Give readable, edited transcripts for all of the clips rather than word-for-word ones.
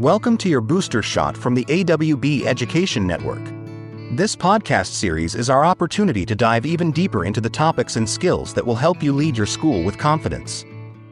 Welcome to your booster shot from the AWB Education Network. This podcast series is our opportunity to dive even deeper into the topics and skills that will help you lead your school with confidence.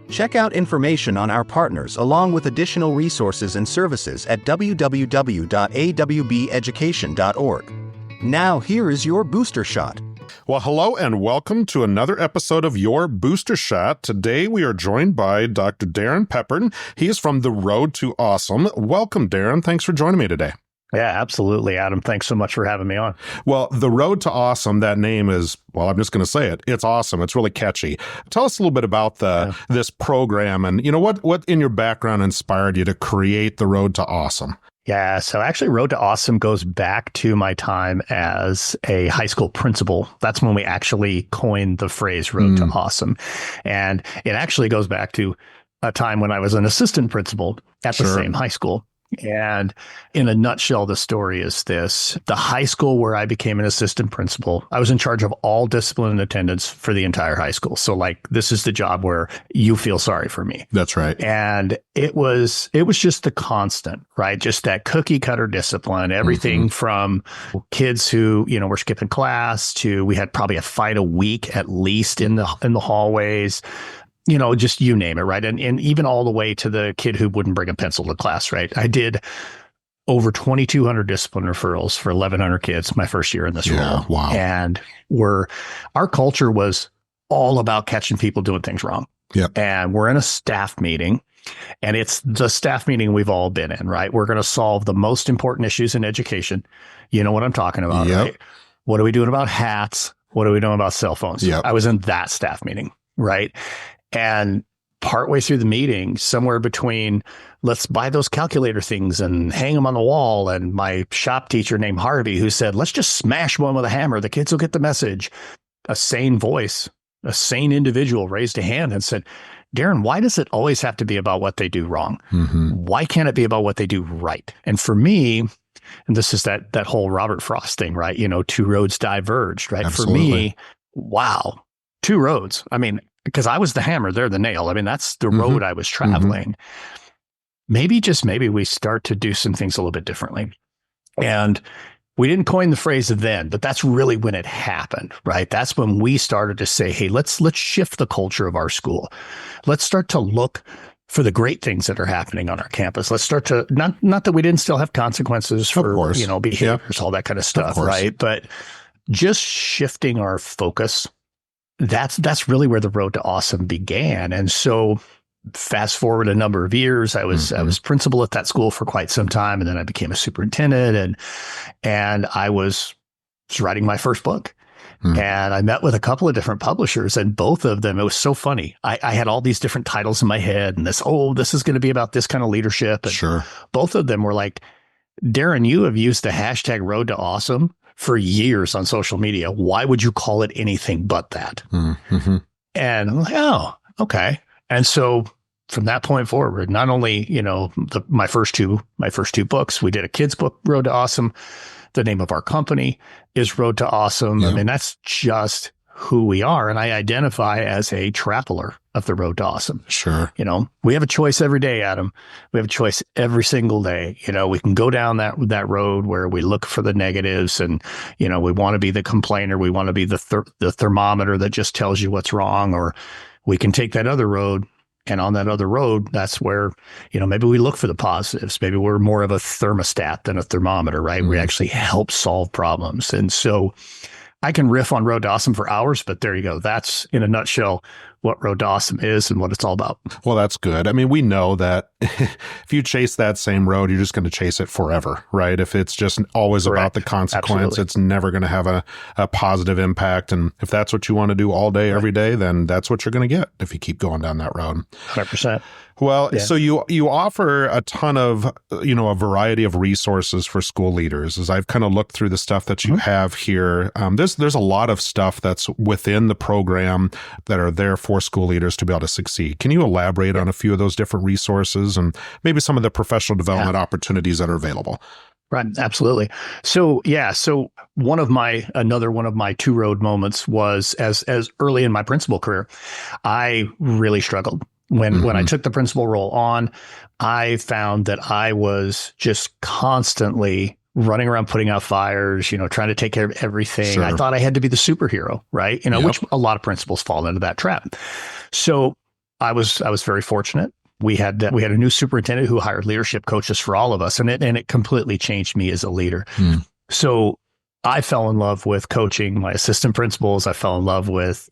Check out information on our partners along with additional resources and services at www.awbeducation.org. Now here is your booster shot. Well, hello and welcome to another episode of Your Booster Shot. Today we are joined by Dr. Darren Pepperd. He is from The Road to Awesome. Welcome, Darren. Thanks for joining me today. Yeah, absolutely, Adam. Thanks so much for having me on. Well, The Road to Awesome, that name is, well, I'm just going to say it. It's awesome. It's really catchy. Tell us a little bit about this program and, what in your background inspired you to create The Road to Awesome? Yeah, so actually Road to Awesome goes back to my time as a high school principal. That's when we actually coined the phrase Road to Awesome. And it actually goes back to a time when I was an assistant principal at the same high school. And in a nutshell, the story is this. The high school where I became an assistant principal, I was in charge of all discipline and attendance for the entire high school. So this is the job where you feel sorry for me. That's right. And it was just the constant, right? Just that cookie cutter discipline, everything from kids who, were skipping class to we had probably a fight a week at least in the hallways. Just you name it, right? And even all the way to the kid who wouldn't bring a pencil to class, right? I did over 2,200 discipline referrals for 1,100 kids my first year in this role. Wow. And our culture was all about catching people doing things wrong. Yep. And we're in a staff meeting, and it's the staff meeting we've all been in, right? We're going to solve the most important issues in education. You know what I'm talking about, right? What are we doing about hats? What are we doing about cell phones? Yep. I was in that staff meeting, right? And partway through the meeting, somewhere between let's buy those calculator things and hang them on the wall, and my shop teacher named Harvey who said, let's just smash one with a hammer. The kids will get the message. A sane voice, a sane individual raised a hand and said, Darren, why does it always have to be about what they do wrong? Why can't it be about what they do right? And for me, and this is that whole Robert Frost thing, right? Two roads diverged, right? Absolutely. For me, wow, two roads. I mean, because I was the hammer, they're the nail. I mean, that's the road I was traveling. Maybe we start to do some things a little bit differently. And we didn't coin the phrase then, but that's really when it happened, right? That's when we started to say, hey, let's shift the culture of our school. Let's start to look for the great things that are happening on our campus. Let's start to, not that we didn't still have consequences for, behaviors, all that kind of stuff, right? But just shifting our focus, that's really where the Road to Awesome began. And so fast forward a number of years, I was principal at that school for quite some time, and then I became a superintendent, and I was writing my first book. And I met with a couple of different publishers, and both of them, it was so funny. I had all these different titles in my head, and this is going to be about this kind of leadership. And both of them were like, Darren, you have used the hashtag Road to Awesome for years on social media. Why would you call it anything but that? And I'm like, oh, okay. And so from that point forward, not only, my first two books, we did a kid's book, Road to Awesome. The name of our company is Road to Awesome. Yep. I mean, that's just who we are. And I identify as a traveler of the Road to Awesome. Sure. We have a choice every day, Adam. We have a choice every single day. We can go down that road where we look for the negatives and, we want to be the complainer. We want to be the thermometer that just tells you what's wrong, or we can take that other road. And on that other road, that's where, maybe we look for the positives. Maybe we're more of a thermostat than a thermometer, right? We actually help solve problems. And so I can riff on Road to Awesome for hours, but there you go. That's in a nutshell what Road to Awesome is and what it's all about. Well, that's good. I mean, we know that if you chase that same road, you're just going to chase it forever, right? If it's just always about the consequence, it's never going to have a positive impact. And if that's what you want to do all day, every day, then that's what you're going to get if you keep going down that road. 100%. Well, so you offer a ton of, a variety of resources for school leaders. As I've kind of looked through the stuff that you have here, there's a lot of stuff that's within the program that are there for school leaders to be able to succeed. Can you elaborate on a few of those different resources and maybe some of the professional development opportunities that are available? Right. Absolutely. So, another one of my two road moments was as early in my principal career, I really struggled When I took the principal role on, I found that I was just constantly running around putting out fires, trying to take care of everything. Sure. I thought I had to be the superhero, right? Which a lot of principals fall into that trap. So I was very fortunate. We had a new superintendent who hired leadership coaches for all of us, and it completely changed me as a leader. So I fell in love with coaching my assistant principals. I fell in love with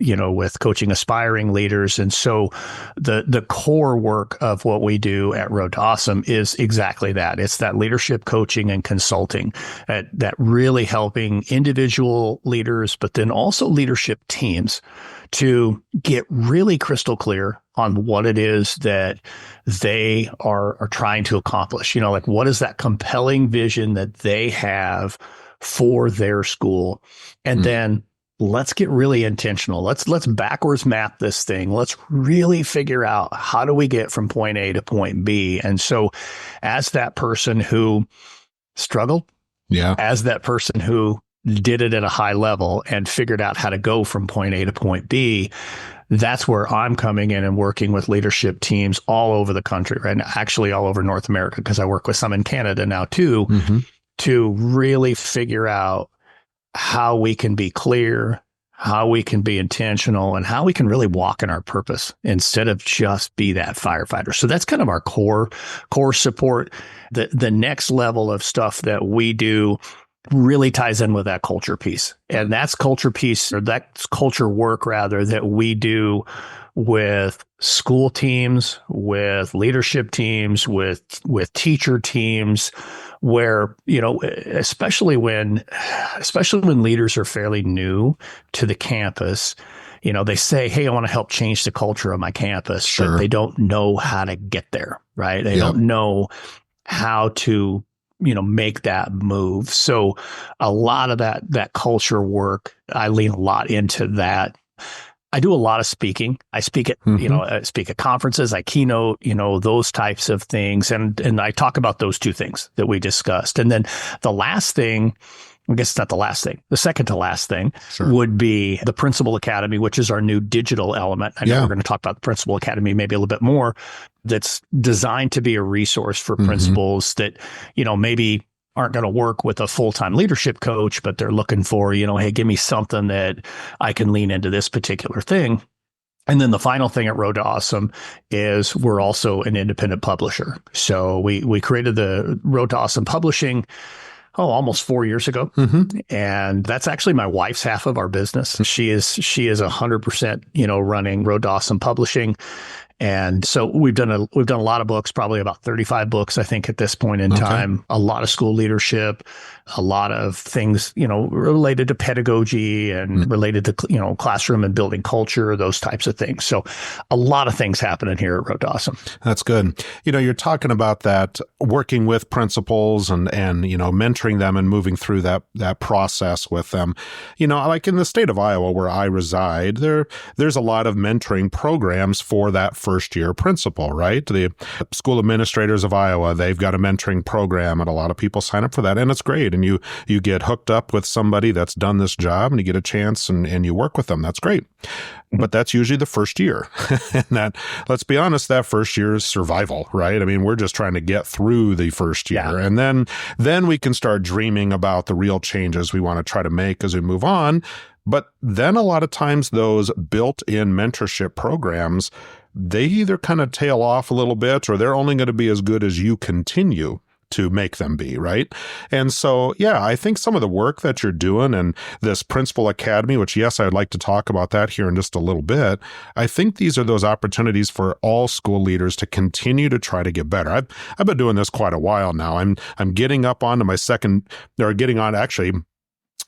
coaching aspiring leaders. And so the core work of what we do at Road to Awesome is exactly that. It's that leadership coaching and consulting that really helping individual leaders, but then also leadership teams to get really crystal clear on what it is that they are trying to accomplish. Like what is that compelling vision that they have for their school? And then let's get really intentional. Let's backwards map this thing. Let's really figure out how do we get from point A to point B. And so as that person who struggled, as that person who did it at a high level and figured out how to go from point A to point B, that's where I'm coming in and working with leadership teams all over the country, right? Actually all over North America, because I work with some in Canada now too, to really figure out how we can be clear, how we can be intentional, and how we can really walk in our purpose instead of just be that firefighter. So that's kind of our core support. The next level of stuff that we do really ties in with that culture piece. And that's culture piece, or that's culture work rather, that we do with school teams, with leadership teams, with teacher teams, where, especially when leaders are fairly new to the campus, they say, hey, I want to help change the culture of my campus, but they don't know how to get there, right? They don't know how to make that move. So a lot of that culture work, I lean a lot into that. I do a lot of speaking. I speak at, speak at conferences, I keynote, those types of things. And I talk about those two things that we discussed. And then the last thing, I guess it's not the last thing, the second to last thing would be the Principal Academy, which is our new digital element. I know we're going to talk about the Principal Academy maybe a little bit more. That's designed to be a resource for principals that, maybe aren't going to work with a full-time leadership coach, but they're looking for, hey, give me something that I can lean into this particular thing. And then the final thing at Road to Awesome is we're also an independent publisher. So we created the Road to Awesome Publishing almost 4 years ago. And that's actually my wife's half of our business. She is 100%, running Road to Awesome Publishing. And so we've done a lot of books, probably about 35 books, I think, at this point in time. A lot of school leadership, a lot of things, related to pedagogy and related to, classroom and building culture, those types of things. So a lot of things happening here at Road to Awesome. That's good. You're talking about that, working with principals and mentoring them and moving through that process with them. Like in the state of Iowa where I reside, there's a lot of mentoring programs for that first year principal, right? The school administrators of Iowa, they've got a mentoring program, and a lot of people sign up for that, and it's great. And you get hooked up with somebody that's done this job, and you get a chance and you work with them. That's great. But that's usually the first year. And that, let's be honest, that first year is survival, right? I mean, we're just trying to get through the first year. And then we can start dreaming about the real changes we want to try to make as we move on. But then a lot of times those built-in mentorship programs, they either kind of tail off a little bit, or they're only going to be as good as you continue to make them be, right? And so, I think some of the work that you're doing and this Principal Academy, which, yes, I'd like to talk about that here in just a little bit. I think these are those opportunities for all school leaders to continue to try to get better. I've been doing this quite a while now. I'm getting up onto my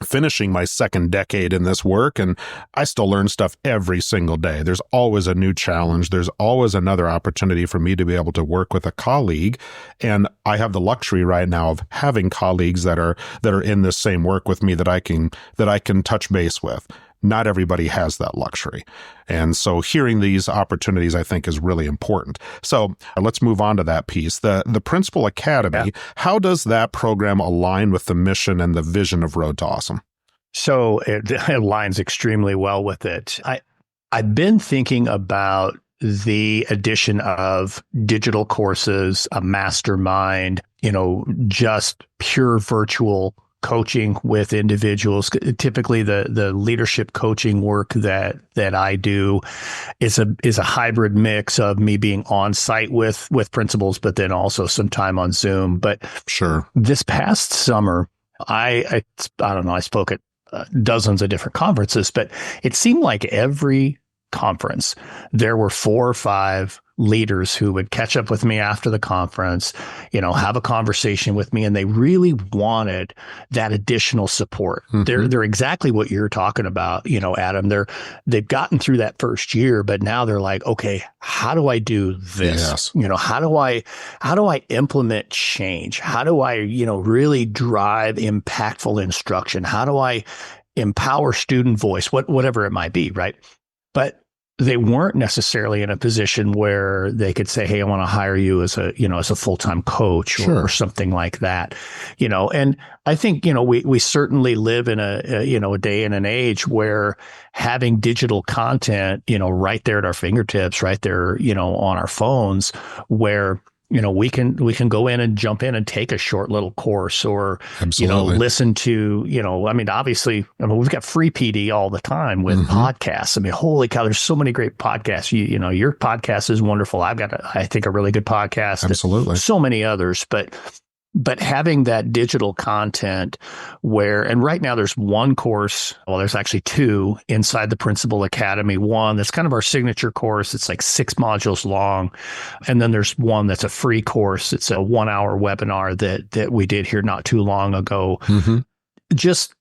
finishing my second decade in this work, and I still learn stuff every single day. There's always a new challenge. There's always another opportunity for me to be able to work with a colleague. And I have the luxury right now of having colleagues that are in this same work with me that I can touch base with. Not everybody has that luxury. And so hearing these opportunities, I think, is really important. So let's move on to that piece. The Principal Academy, how does that program align with the mission and the vision of Road to Awesome? So it aligns extremely well with it. I've been thinking about the addition of digital courses, a mastermind, just pure virtual coaching with individuals. Typically the leadership coaching work that I do is a hybrid mix of me being on site with principals, but then also some time on Zoom. But sure, this past summer, I don't know, I spoke at dozens of different conferences, but it seemed like every conference, there were 4 or 5 leaders who would catch up with me after the conference, have a conversation with me, and they really wanted that additional support. Mm-hmm. They're exactly what you're talking about, Adam. They've gotten through that first year, but now they're like, okay, how do I do this? Yes. How do I implement change? How do I, really drive impactful instruction? How do I empower student voice? Whatever it might be, right? But they weren't necessarily in a position where they could say, hey, I want to hire you as a full-time coach or something like that, and I think, we certainly live in a day and an age where having digital content, right there at our fingertips, right there, on our phones, where we can go in and jump in and take a short little course or, Absolutely. Listen to, obviously, we've got free PD all the time with podcasts. Holy cow, there's so many great podcasts. Your podcast is wonderful. I've got, I think, a really good podcast. Absolutely. So many others, but having that digital content and right now there's one course, well, there's actually 2 inside the Principal Academy. One that's kind of our signature course. It's like 6 modules long. And then there's one that's a free course. It's a 1-hour webinar that we did here not too long ago. Mm-hmm. Just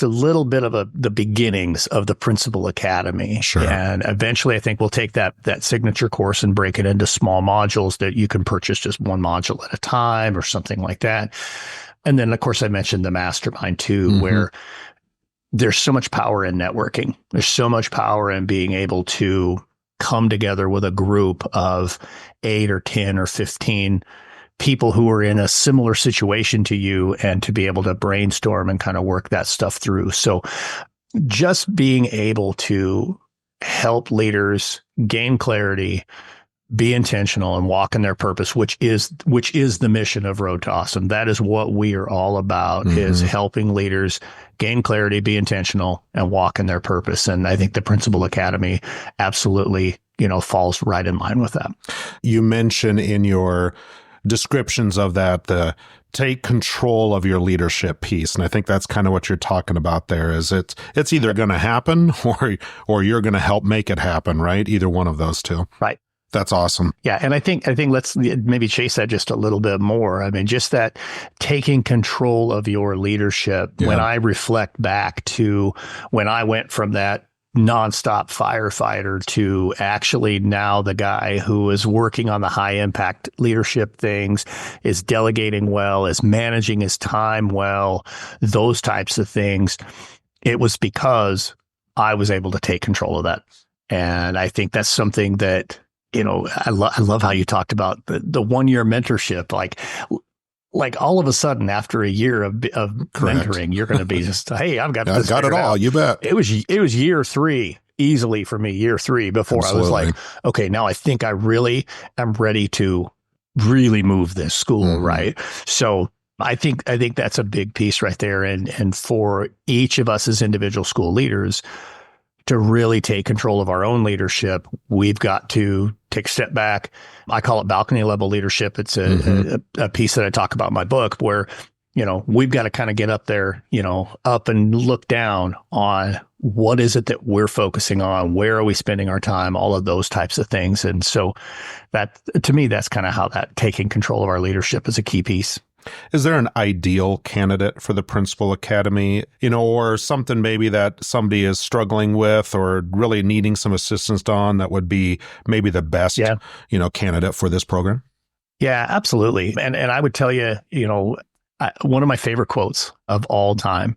a little bit of the beginnings of the Principal Academy. Sure. And eventually I think we'll take that signature course and break it into small modules that you can purchase just one module at a time or something like that. And then, of course, I mentioned the mastermind too, where there's so much power in networking. There's so much power in being able to come together with a group of 8 or 10 or 15 people who are in a similar situation to you and to be able to brainstorm and kind of work that stuff through. So just being able to help leaders gain clarity, be intentional, and walk in their purpose, which is the mission of Road to Awesome. That is what we are all about, is helping leaders gain clarity, be intentional, and walk in their purpose. And I think the Principal Academy absolutely, falls right in line with that. You mention in your descriptions of that, the take control of your leadership piece. And I think that's kind of what you're talking about there, is it's either going to happen or you're going to help make it happen, right? Either one of those two. Right. That's awesome. Yeah. And I think let's maybe chase that just a little bit more. Just that taking control of your leadership. Yeah. When I reflect back to when I went from that nonstop firefighter to actually now the guy who is working on the high impact leadership things, is delegating well, is managing his time well, those types of things. It was because I was able to take control of that. And I think that's something that, I love how you talked about the 1-year mentorship, like all of a sudden after a year of mentoring, you're going to be just, hey, I've got it all. Out. You bet. It was year 3 easily for me, year 3 before Absolutely. I was like, okay, now I think I really am ready to really move this school. Right. So I think that's a big piece right there. And for each of us as individual school leaders to really take control of our own leadership, we've got to take a step back. I call it balcony level leadership. It's a piece that I talk about in my book where, we've got to kind of get up there, up and look down on what is it that we're focusing on? Where are we spending our time? All of those types of things. And so that, to me, that's kind of how that taking control of our leadership is a key piece. Is there an ideal candidate for the Principal Academy, or something maybe that somebody is struggling with or really needing some assistance on that would be maybe the best, candidate for this program? Yeah, absolutely. And I would tell you, one of my favorite quotes of all time,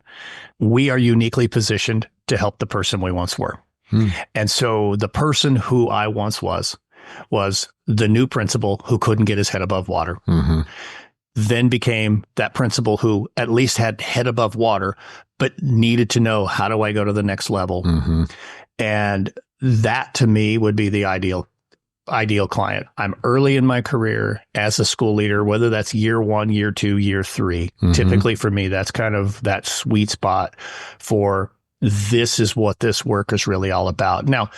we are uniquely positioned to help the person we once were. And so the person who I once was the new principal who couldn't get his head above water. Then became that principal who at least had head above water, but needed to know, how do I go to the next level? And that to me would be the ideal ideal client. I'm early in my career as a school leader, whether that's year 1, year 2, year 3. Typically for me, that's kind of that sweet spot for this is what this work is really all about. Now,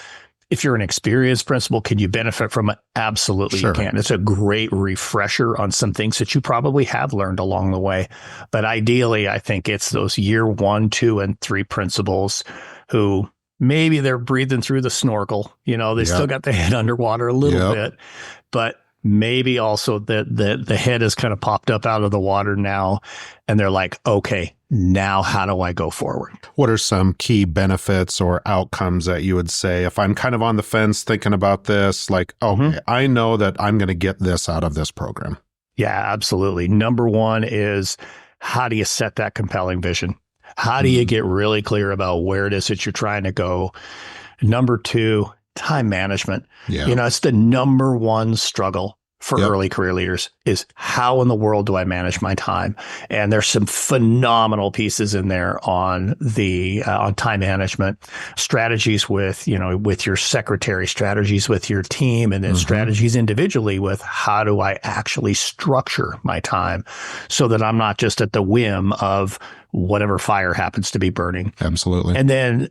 if you're an experienced principal, can you benefit from it? Absolutely, Sure. you can. It's a great refresher on some things that you probably have learned along the way. But ideally, I think it's those year 1, 2, and 3 principals who maybe they're breathing through the snorkel. They still got the head underwater a little bit, but maybe also the head has kind of popped up out of the water now. And they're like, okay, now how do I go forward? What are some key benefits or outcomes that you would say, if I'm kind of on the fence thinking about this, like, okay, I know that I'm going to get this out of this program? Yeah, absolutely. Number one is, how do you set that compelling vision? How do you get really clear about where it is that you're trying to go? Number 2, time management. Yeah. It's the number one struggle for early career leaders is, how in the world do I manage my time? And there's some phenomenal pieces in there on the on time management, strategies with your secretary, strategies with your team, and then strategies individually with, how do I actually structure my time so that I'm not just at the whim of whatever fire happens to be burning. Absolutely. And then,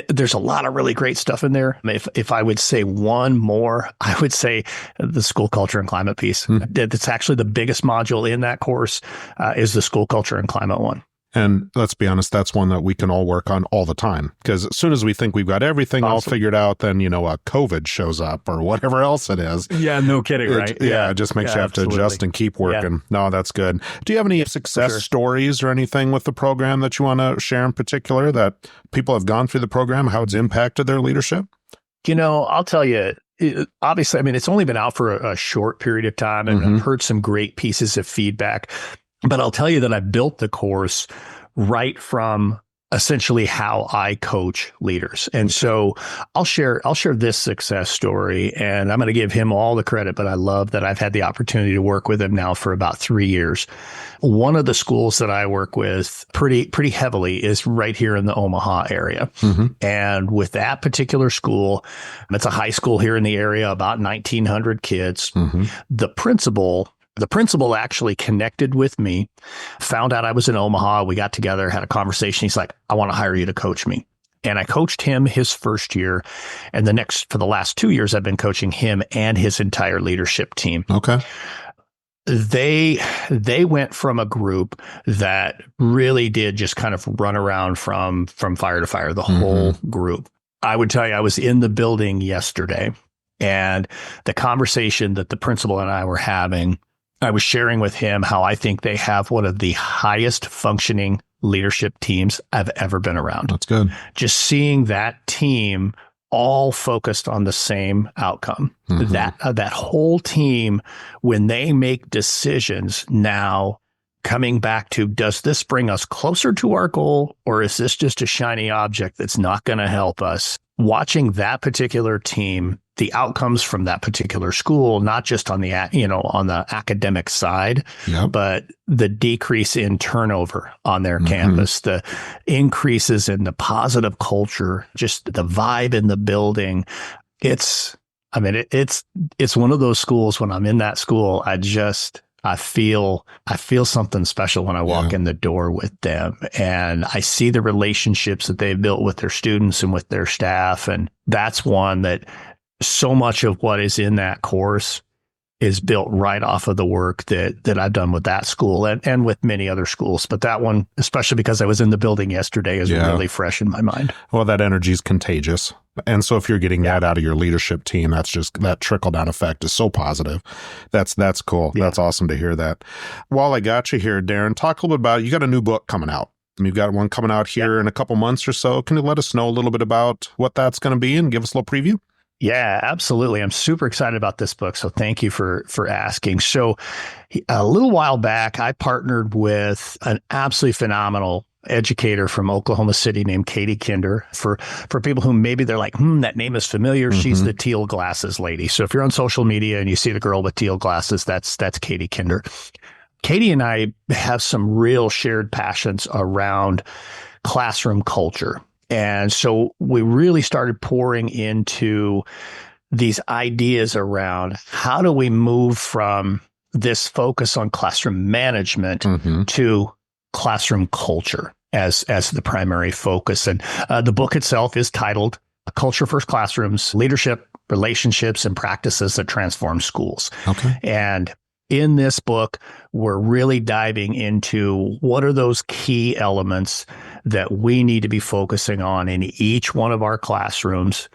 there's a lot of really great stuff in there. If I would say one more, I would say the school culture and climate piece. That's actually the biggest module in that course, is the school culture and climate one. And let's be honest, that's one that we can all work on all the time. Because as soon as we think we've got everything all figured out, then, COVID shows up or whatever else it is. Yeah, no kidding, right? It just makes you have to adjust and keep working. Yeah. No, that's good. Do you have any success stories or anything with the program that you want to share in particular, that people have gone through the program, how it's impacted their leadership? I'll tell you, obviously, it's only been out for a short period of time, and I've heard some great pieces of feedback. But I'll tell you that I built the course right from essentially how I coach leaders. And so I'll share this success story, and I'm going to give him all the credit, but I love that I've had the opportunity to work with him now for about 3 years. One of the schools that I work with pretty heavily is right here in the Omaha area. And with that particular school, it's a high school here in the area, about 1,900 kids. The principal actually connected with me, found out I was in Omaha. We got together, had a conversation. He's like, I want to hire you to coach me. And I coached him his first year. And for the last 2 years, I've been coaching him and his entire leadership team. Okay. They went from a group that really did just kind of run around from fire to fire, the whole group. I would tell you, I was in the building yesterday, and the conversation that the principal and I were having, I was sharing with him how I think they have one of the highest functioning leadership teams I've ever been around. That's good. Just seeing that team all focused on the same outcome. That whole team, when they make decisions now, coming back to, does this bring us closer to our goal, or is this just a shiny object that's not going to help us? Watching that particular team, the outcomes from that particular school, not just on the on the academic side, but the decrease in turnover on their campus, the increases in the positive culture, just the vibe in the building. It's one of those schools. When I'm in that school, I feel something special when I walk in the door with them, and I see the relationships that they've built with their students and with their staff. And that's one that so much of what is in that course is built right off of the work that I've done with that school and with many other schools. But that one, especially because I was in the building yesterday, is really fresh in my mind. Well, that energy is contagious. And so if you're getting that out of your leadership team, that's just, that trickle down effect is so positive. That's cool. Yeah. That's awesome to hear that. While I got you here, Darren, talk a little bit about, you got a new book coming out. You've got one coming out here in a couple months or so. Can you let us know a little bit about what that's going to be and give us a little preview? Yeah, absolutely. I'm super excited about this book. So thank you for asking. So a little while back, I partnered with an absolutely phenomenal educator from Oklahoma City named Katie Kinder. For people who maybe they're like, that name is familiar. She's the teal glasses lady. So if you're on social media and you see the girl with teal glasses, that's Katie Kinder. Katie and I have some real shared passions around classroom culture. And so we really started pouring into these ideas around how do we move from this focus on classroom management to classroom culture as the primary focus. And the book itself is titled Culture First Classrooms, Leadership, Relationships, and Practices that Transform Schools. Okay. And in this book, we're really diving into what are those key elements that we need to be focusing on in each one of our classrooms.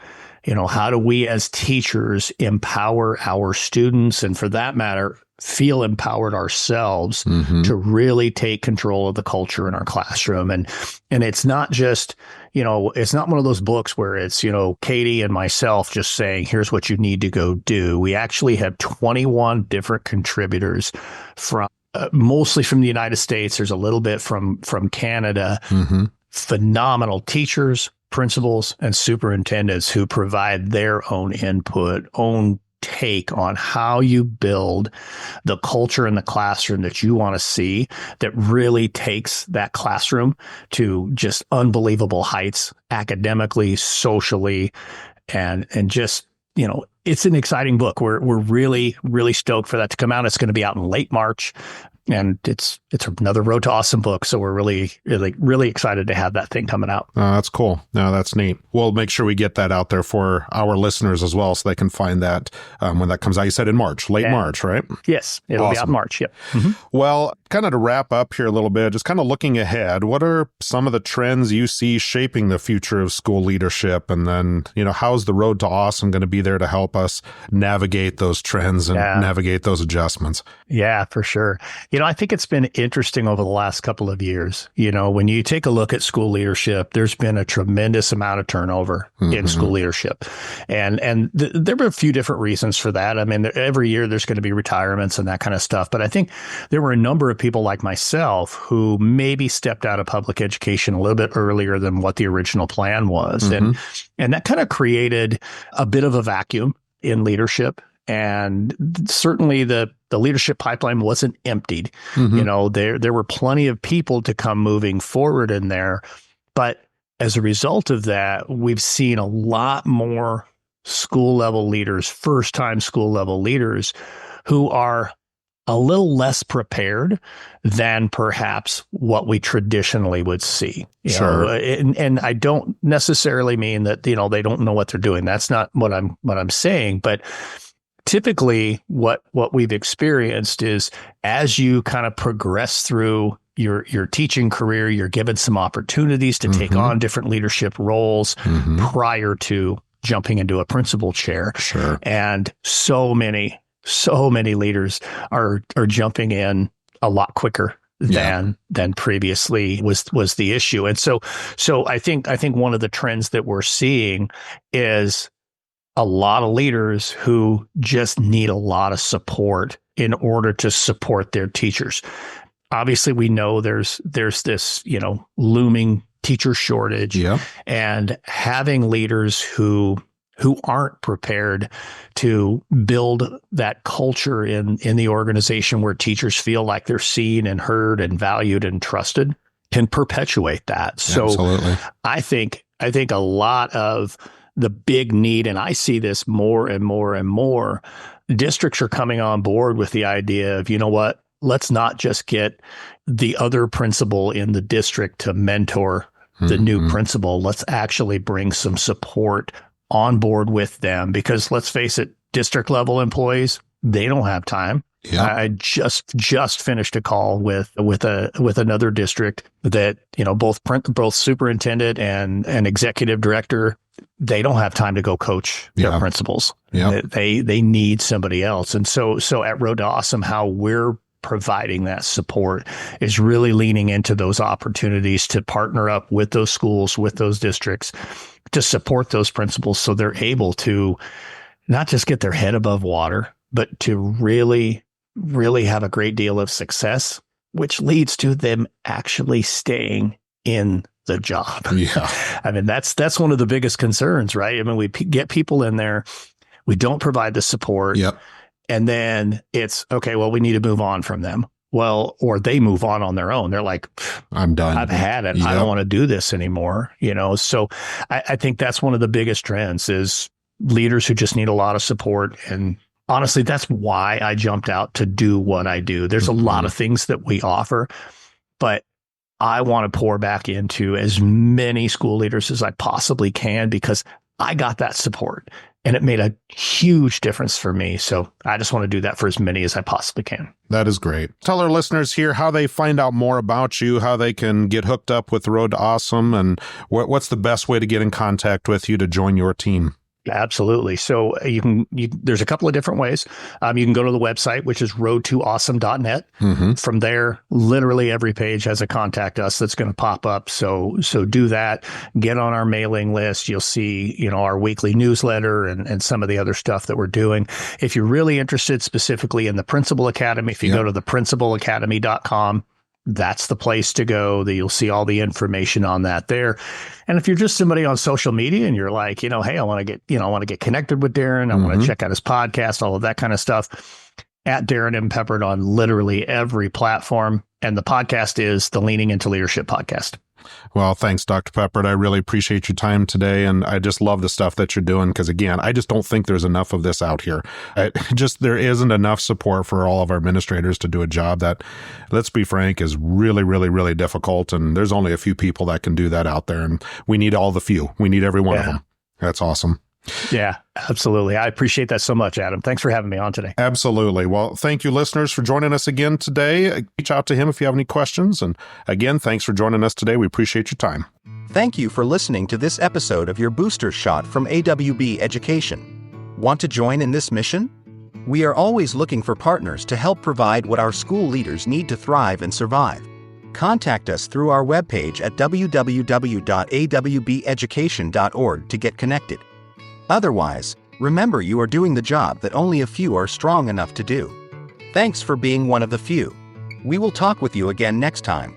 How do we as teachers empower our students, and for that matter, feel empowered ourselves to really take control of the culture in our classroom? And it's not just, it's not one of those books where it's, Katie and myself just saying, here's what you need to go do. We actually have 21 different contributors from mostly from the United States. There's a little bit from Canada, phenomenal teachers, principals, and superintendents who provide their own input, own take on how you build the culture in the classroom that you want to see, that really takes that classroom to just unbelievable heights academically, socially, and just, it's an exciting book. We're really, really stoked for that to come out. It's going to be out in late March. And it's another Road to Awesome book. So we're really, really, really excited to have that thing coming out. That's cool. No, that's neat. We'll make sure we get that out there for our listeners as well, so they can find that when that comes out. You said in March, late March, right? Yes, it'll be out in March. Yep. Well, kind of to wrap up here a little bit, just kind of looking ahead, what are some of the trends you see shaping the future of school leadership? And then, how's the Road to Awesome going to be there to help us navigate those trends and navigate those adjustments? Yeah, for sure. I think it's been interesting over the last couple of years. When you take a look at school leadership, there's been a tremendous amount of turnover in school leadership. And there were a few different reasons for that. I mean, every year there's going to be retirements and that kind of stuff. But I think there were a number of people like myself who maybe stepped out of public education a little bit earlier than what the original plan was. And that kind of created a bit of a vacuum in leadership. And certainly the leadership pipeline wasn't emptied. There were plenty of people to come moving forward in there. But as a result of that, we've seen a lot more school level leaders, first time school level leaders, who are a little less prepared than perhaps what we traditionally would see. And I don't necessarily mean that, they don't know what they're doing. That's not what I'm saying. But typically what we've experienced is as you kind of progress through your teaching career, you're given some opportunities to take on different leadership roles prior to jumping into a principal chair. And so many leaders are jumping in a lot quicker than previously was the issue. And so I think one of the trends that we're seeing is a lot of leaders who just need a lot of support in order to support their teachers. Obviously, we know there's this, looming teacher shortage, and having leaders who aren't prepared to build that culture in the organization where teachers feel like they're seen and heard and valued and trusted can perpetuate that. So absolutely. I think a lot of the big need, and I see this more and more and more, districts are coming on board with the idea of, let's not just get the other principal in the district to mentor the new principal. Let's actually bring some support on board with them, because let's face it, district level employees, they don't have time. I just finished a call with another district that, both superintendent and executive director, they don't have time to go coach their principals. They need somebody else. And so at Road to Awesome, how we're providing that support is really leaning into those opportunities to partner up with those schools, with those districts, to support those principals so they're able to not just get their head above water, but to really, really have a great deal of success, which leads to them actually staying in the job. I mean, that's one of the biggest concerns, right? I mean, we get people in there, we don't provide the support, and then it's, okay, well, we need to move on from them. Well, or they move on their own. They're like, I'm done. I've had it. I don't want to do this anymore. So I think that's one of the biggest trends is leaders who just need a lot of support. And honestly, that's why I jumped out to do what I do. There's a lot of things that we offer, but I want to pour back into as many school leaders as I possibly can because I got that support and it made a huge difference for me. So I just want to do that for as many as I possibly can. That is great. Tell our listeners here how they find out more about you, how they can get hooked up with the Road to Awesome, and what's the best way to get in contact with you to join your team. Absolutely. So there's a couple of different ways. You can go to the website, which is roadtoawesome.net. From there, literally every page has a contact us that's going to pop up. So do that. Get on our mailing list. You'll see, our weekly newsletter and some of the other stuff that we're doing. If you're really interested specifically in the Principal Academy, if you go to theprincipalacademy.com, that's the place to go. You'll see all the information on that there. And if you're just somebody on social media and you're like, hey, I want to get connected with Darren. I want to check out his podcast, all of that kind of stuff, at Darren M. Pepperd on literally every platform. And the podcast is the Leaning Into Leadership podcast. Well, thanks, Dr. Pepperd. I really appreciate your time today. And I just love the stuff that you're doing because, again, I just don't think there's enough of this out here. There isn't enough support for all of our administrators to do a job that, let's be frank, is really, really, really difficult. And there's only a few people that can do that out there. And we need all the few. We need every one of them. That's awesome. Yeah, absolutely. I appreciate that so much, Adam. Thanks for having me on today. Absolutely. Well, thank you, listeners, for joining us again today. Reach out to him if you have any questions. And again, thanks for joining us today. We appreciate your time. Thank you for listening to this episode of your Booster Shot from AWB Education. Want to join in this mission? We are always looking for partners to help provide what our school leaders need to thrive and survive. Contact us through our webpage at www.awbeducation.org to get connected. Otherwise, remember you are doing the job that only a few are strong enough to do. Thanks for being one of the few. We will talk with you again next time.